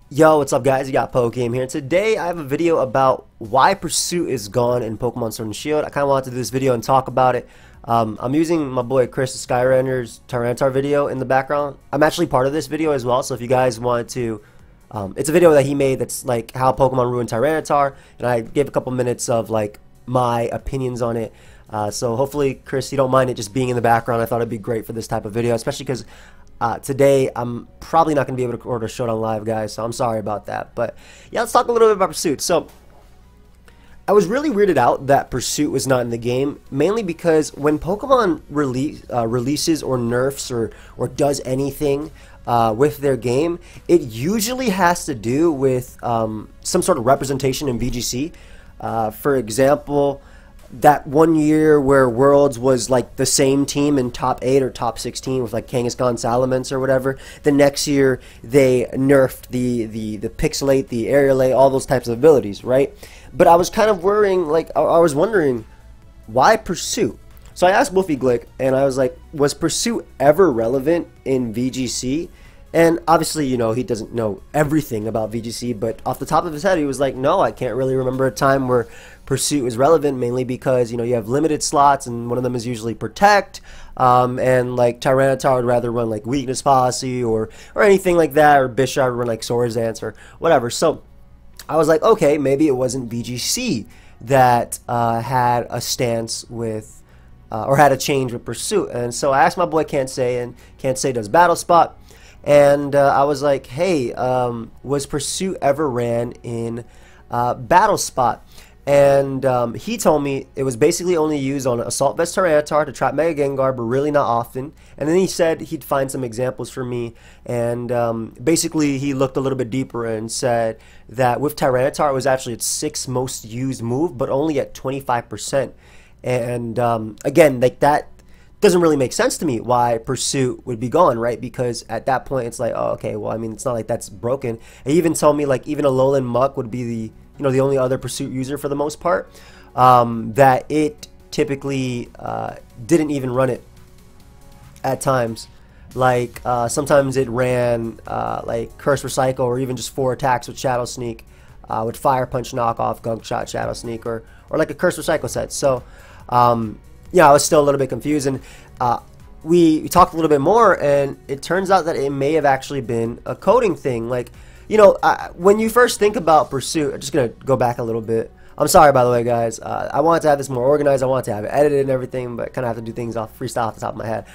Yo, what's up guys? You got PokeGame here. Today I have a video about why Pursuit is gone in Pokemon Sword and Shield. I kind of wanted to do this video and talk about it. I'm using my boy Chris the Skyrander's Tyranitar video in the background. I'm actually part of this video as well, so if you guys want to... it's a video that he made that's like how Pokemon ruined Tyranitar, and I gave a couple minutes of like my opinions on it. So hopefully, Chris, you don't mind it just being in the background. I thought it'd be great for this type of video, especially because today I'm probably not going to be able to record a Showdown Live, guys, so I'm sorry about that. But yeah, let's talk a little bit about Pursuit. So I was really weirded out that Pursuit was not in the game, mainly because when Pokemon releases or nerfs or does anything with their game, it usually has to do with some sort of representation in VGC. For example, that one year where Worlds was like the same team in top 8 or top 16 with like Kangaskhan, Salamence or whatever. The next year they nerfed the Pixelate, the Aerialate, all those types of abilities, right? But I was kind of worrying, like I was wondering, why Pursuit? So I asked Wolfie Glick and I was like, was Pursuit ever relevant in VGC? And obviously, you know, he doesn't know everything about VGC, but off the top of his head, he was like, no, I can't really remember a time where Pursuit was relevant, mainly because, you know, you have limited slots, and one of them is usually Protect, and, like, Tyranitar would rather run, like, Weakness Policy or anything like that, or Bisharp would run, like, Swords Dance or whatever. So I was like, okay, maybe it wasn't VGC that had a stance with, or had a change with Pursuit. And so I asked my boy Kansei, and Kansei does Battle Spot. And I was like, hey, was Pursuit ever ran in Battle Spot? And he told me it was basically only used on Assault Vest Tyranitar to trap Mega Gengar, but really not often. And then he said he'd find some examples for me. And basically he looked a little bit deeper and said that with Tyranitar it was actually its 6th most used move, but only at 25%. And again, like that doesn't really make sense to me why Pursuit would be gone, right? Because at that point it's like, oh, okay, well, I mean, it's not like that's broken. And he even told me like even Alolan Muck would be the, you know, the only other Pursuit user for the most part, that it typically didn't even run it at times. Like sometimes it ran like Curse Recycle or even just 4 attacks with Shadow Sneak, with Fire Punch knockoff, Gunk Shot, Shadow Sneak, or like a Curse Recycle set. So yeah, I was still a little bit confused, and we talked a little bit more, and it turns out that it may have actually been a coding thing. Like, you know, when you first think about Pursuit, I'm just going to go back a little bit. I'm sorry, by the way, guys. I wanted to have this more organized. I wanted to have it edited and everything, but kind of have to do things off freestyle off the top of my head.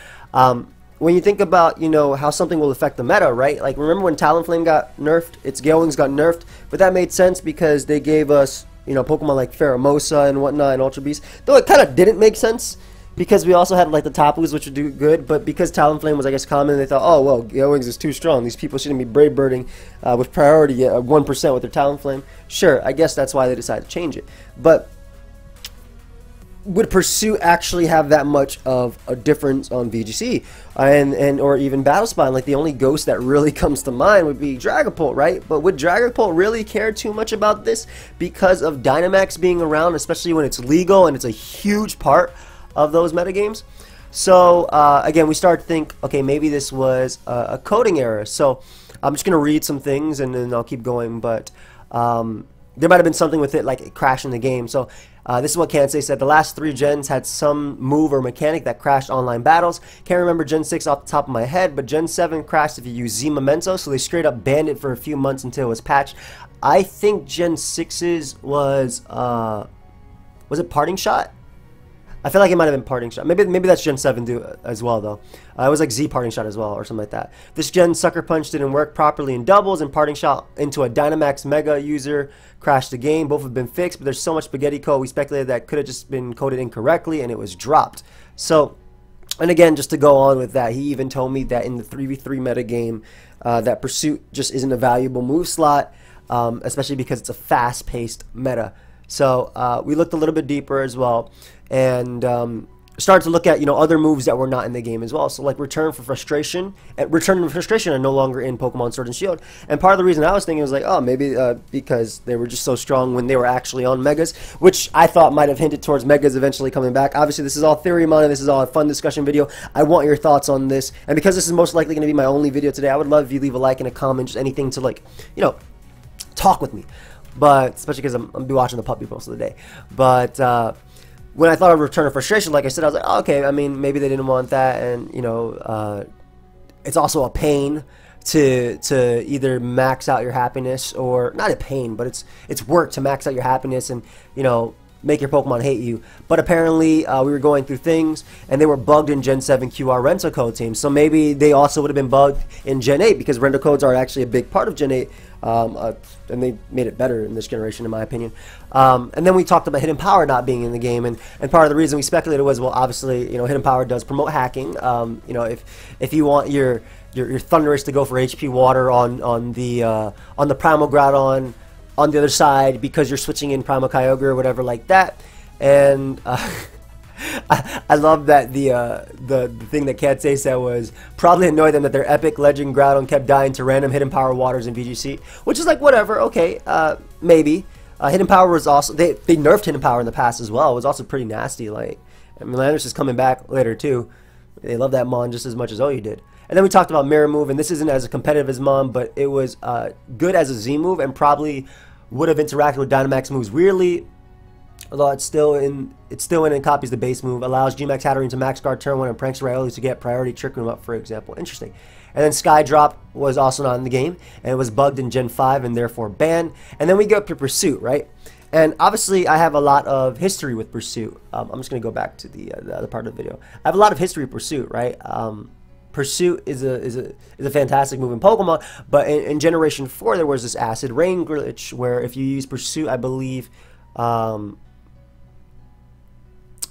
When you think about, you know, how something will affect the meta, right? Like, remember when Talonflame got nerfed? Its Gale Wings got nerfed, but that made sense because they gave us, you know, Pokemon like Pheromosa and whatnot and Ultra Beast. Though it kind of didn't make sense because we also had like the Tapus, which would do good, but because Talonflame was, I guess, common, they thought, oh, well, Gale Wings is too strong. These people shouldn't be Brave Birding with priority at 1% with their Talonflame. Sure, I guess that's why they decided to change it. But would Pursuit actually have that much of a difference on VGC and or even Battle Spot? Like, the only ghost that really comes to mind would be Dragapult, right? But would Dragapult really care too much about this because of Dynamax being around, especially when it's legal and it's a huge part of those metagames? So again, we start to think, okay, maybe this was a coding error. So I'm just gonna read some things and then I'll keep going, but there might have been something with it, like it crashing the game. So this is what Kansei said. The last 3 gens had some move or mechanic that crashed online battles. Can't remember Gen 6 off the top of my head, but Gen 7 crashed if you use Z Memento, so they straight up banned it for a few months until it was patched. I think Gen 6's was it Parting Shot? I feel like it might have been Parting Shot. Maybe that's Gen 7 as well, though. It was like Z Parting Shot as well, or something like that. This Gen Sucker Punch didn't work properly in doubles, and Parting Shot into a Dynamax Mega user crashed the game. Both have been fixed, but there's so much spaghetti code. We speculated that could have just been coded incorrectly, and it was dropped. So, and again, just to go on with that, he even told me that in the 3v3 metagame, that Pursuit just isn't a valuable move slot, especially because it's a fast-paced meta. So we looked a little bit deeper as well, and started to look at, you know, other moves that were not in the game as well. So like Return for Frustration are no longer in Pokemon Sword and Shield. And part of the reason I was thinking was like, oh, maybe because they were just so strong when they were actually on Megas, which I thought might have hinted towards Megas eventually coming back. Obviously, this is all theory money. This is all a fun discussion video. I want your thoughts on this. And because this is most likely going to be my only video today, I would love if you leave a like and a comment, just anything to, like, you know, talk with me. But especially because I'm going to be watching the puppy most of the day. But when I thought of Return of Frustration, like I said, I was like, oh, okay, I mean, maybe they didn't want that, and, you know, it's also a pain to either max out your happiness, or, not a pain, but it's work to max out your happiness and, you know, make your Pokemon hate you. But apparently, we were going through things, and they were bugged in Gen 7 QR rental code teams, so maybe they also would have been bugged in Gen 8, because rental codes are actually a big part of Gen 8, and they made it better in this generation, in my opinion. And then we talked about Hidden Power not being in the game, and part of the reason we speculated was, well, obviously, you know, Hidden Power does promote hacking. You know, if you want your Thundurus to go for HP Water on the Primal Groudon on the other side because you're switching in Primal Kyogre or whatever like that, and I love that the thing that Katsei said was probably annoyed them that their epic legend Groudon kept dying to random Hidden Power waters in VGC, which is like, whatever, okay, maybe. Hidden Power was also, they nerfed Hidden Power in the past as well. It was also pretty nasty. Like, I mean, Landorus is coming back later too. They love that Mon just as much as OU did. And then we talked about Mirror Move, and this isn't as competitive as Mon, but it was good as a Z move, and probably would have interacted with Dynamax moves weirdly. Although it's still in and copies the base move, allows Gmax Hatterene to max guard turn 1 and pranks Raioli to get priority Trick Room up, for example. Interesting. And then Sky Drop was also not in the game, and it was bugged in Gen 5 and therefore banned. And then we go up to Pursuit, right? And obviously I have a lot of history with Pursuit. I'm just going to go back to the other part of the video. I have a lot of history with Pursuit, right? Pursuit is a fantastic move in Pokemon, but in Generation 4 there was this Acid Rain glitch where if you use Pursuit, I believe,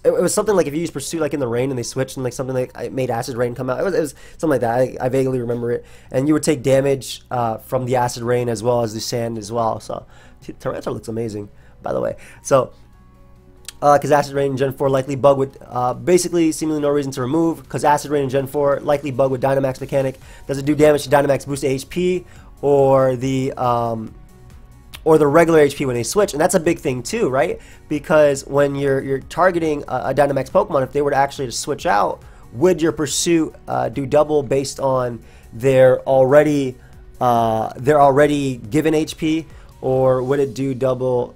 it was something like if you use Pursuit like in the rain and they switched, and like something like it made Acid Rain come out. It was something like that. I vaguely remember it. And you would take damage from the Acid Rain as well as the sand as well. So Tyranitar looks amazing, by the way. So because Acid Rain in Gen 4 likely bug with basically seemingly no reason to remove, because Acid Rain in Gen 4 likely bug with Dynamax mechanic. Does it do damage to Dynamax boost HP or the regular HP when they switch? And that's a big thing too, right? Because when you're targeting a Dynamax Pokemon, if they were to actually switch out, would your Pursuit do double based on their already given HP, or would it do double?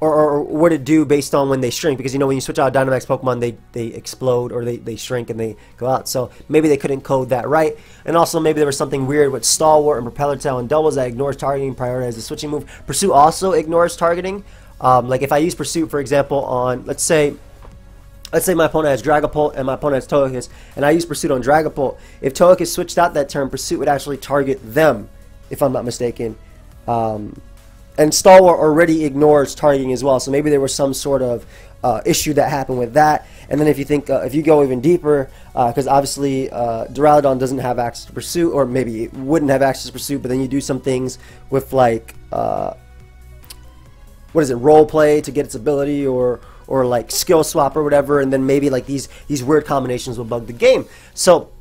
Or would it do based on when they shrink? Because, you know, when you switch out a Dynamax Pokemon, they explode, or they shrink and they go out. So maybe they couldn't code that right. And also maybe there was something weird with Stalwart and Propeller Tail and doubles that ignores targeting, prioritizes the switching move. Pursuit also ignores targeting. Like if I use Pursuit, for example, on, let's say my opponent has Dragapult and my opponent has Togekiss, and I use Pursuit on Dragapult. If Togekiss switched out that turn, Pursuit would actually target them, if I'm not mistaken. And Stalwart already ignores targeting as well, so maybe there was some sort of issue that happened with that. And then if you think, if you go even deeper, because obviously Duraludon doesn't have access to Pursuit, or maybe it wouldn't have access to Pursuit, but then you do some things with like, what is it, role play to get its ability, or like skill swap or whatever, and then maybe like these weird combinations will bug the game. So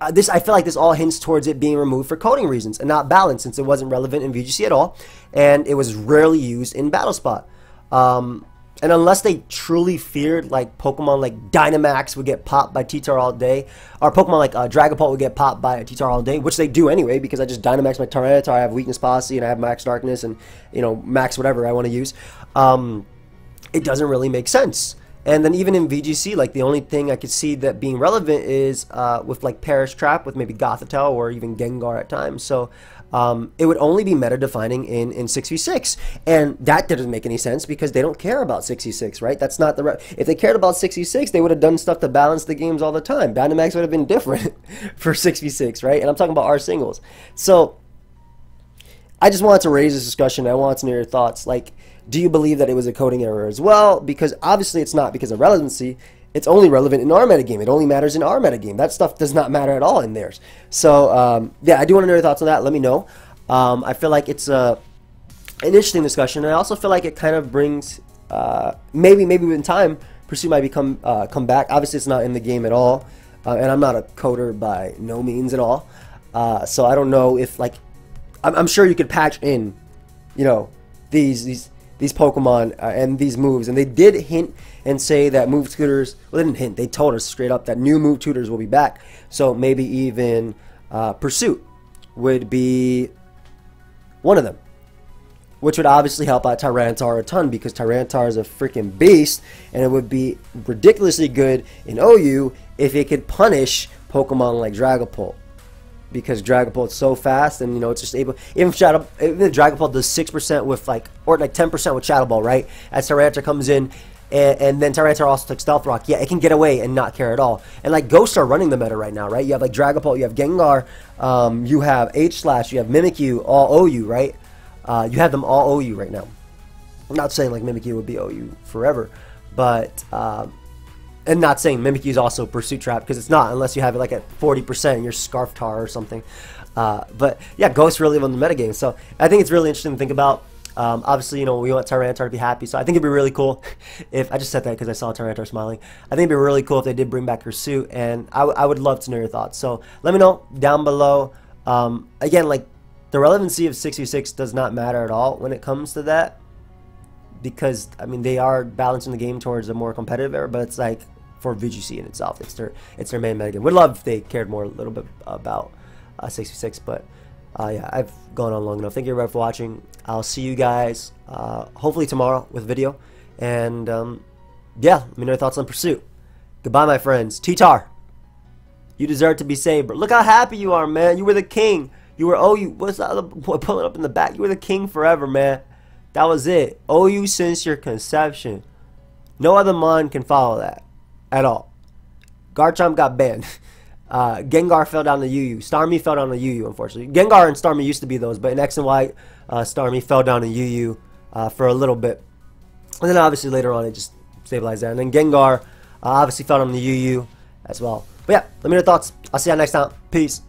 I feel like this all hints towards it being removed for coding reasons and not balanced, since it wasn't relevant in VGC at all, and it was rarely used in Battle Spot. And unless they truly feared like Pokemon like Dynamax would get popped by T-Tar all day, or Pokemon like Dragapult would get popped by T-Tar all day, which they do anyway, because I just Dynamax my Tyranitar, I have Weakness Policy, and I have Max Darkness, and, you know, Max whatever I want to use. It doesn't really make sense. And then even in VGC, like the only thing I could see that being relevant is with like Perish Trap with maybe Gothitelle or even Gengar at times. So it would only be meta defining in 6v6, and that doesn't make any sense because they don't care about 6v6, right? That's not the if they cared about 6v6, they would have done stuff to balance the games all the time. Dynamax would have been different for 6v6, right? And I'm talking about our singles. So I just wanted to raise this discussion. I wanted to know your thoughts. Like, do you believe that it was a coding error as well? Because obviously it's not because of relevancy. It's only relevant in our metagame. It only matters in our metagame. That stuff does not matter at all in theirs. So, yeah, I do want to know your thoughts on that. Let me know. I feel like it's an interesting discussion. And I also feel like it kind of brings maybe in time, Pursuit might come back. Obviously, it's not in the game at all, and I'm not a coder by no means at all. So I don't know if, like, I'm sure you could patch in, you know, these Pokemon and these moves, and they did hint and say that move tutors. Well, they didn't hint. They told us straight up that new move tutors will be back. So maybe even Pursuit would be one of them, which would obviously help out Tyranitar a ton, because Tyranitar is a freaking beast, and it would be ridiculously good in OU if it could punish Pokemon like Dragapult. Because Dragapult is so fast, and, you know, it's just able. Even if the Dragapult does 6% with, like, or like 10% with Shadow Ball, right? As Tyranitar comes in, and then Tyranitar also took Stealth Rock. Yeah, it can get away and not care at all. And, like, Ghosts are running the meta right now, right? You have, like, Dragapult, you have Gengar, you have H-Slash, you have Mimikyu, all OU, right? You have them all OU right now. I'm not saying, like, Mimikyu would be OU forever, but and not saying Mimikyu is also Pursuit Trap, because it's not, unless you have it like at 40% in your Scarftar or something. But yeah, Ghosts really on the metagame. So I think it's really interesting to think about. Obviously, you know, we want Tyranitar to be happy, so I think it'd be really cool if, I just said that because I saw Tyranitar smiling. I think it'd be really cool if they did bring back Pursuit, and I would love to know your thoughts. So let me know down below. Again, like, the relevancy of 6v6 does not matter at all when it comes to that, because, I mean, they are balancing the game towards a more competitive era, but it's like, for VGC in itself, it's their main metagame. Would love if they cared more a little bit about 6v6, but yeah, I've gone on long enough. Thank you everybody for watching. I'll see you guys hopefully tomorrow with a video, and yeah, let me know your thoughts on Pursuit. Goodbye, my friends. T-Tar, you deserve to be saved, bro. Look how happy you are, man. You were the king. You were OU. What's that other boy pulling up in the back? You were the king forever, man. That was it. OU since your conception. No other mon can follow that at all. Garchomp got banned. Gengar fell down to UU. Starmie fell down to UU, unfortunately. Gengar and Starmie used to be those, but in X and Y, Starmie fell down to UU for a little bit. And then obviously later on it just stabilized there. And then Gengar obviously fell down to UU as well. But yeah, let me know your thoughts. I'll see you next time. Peace.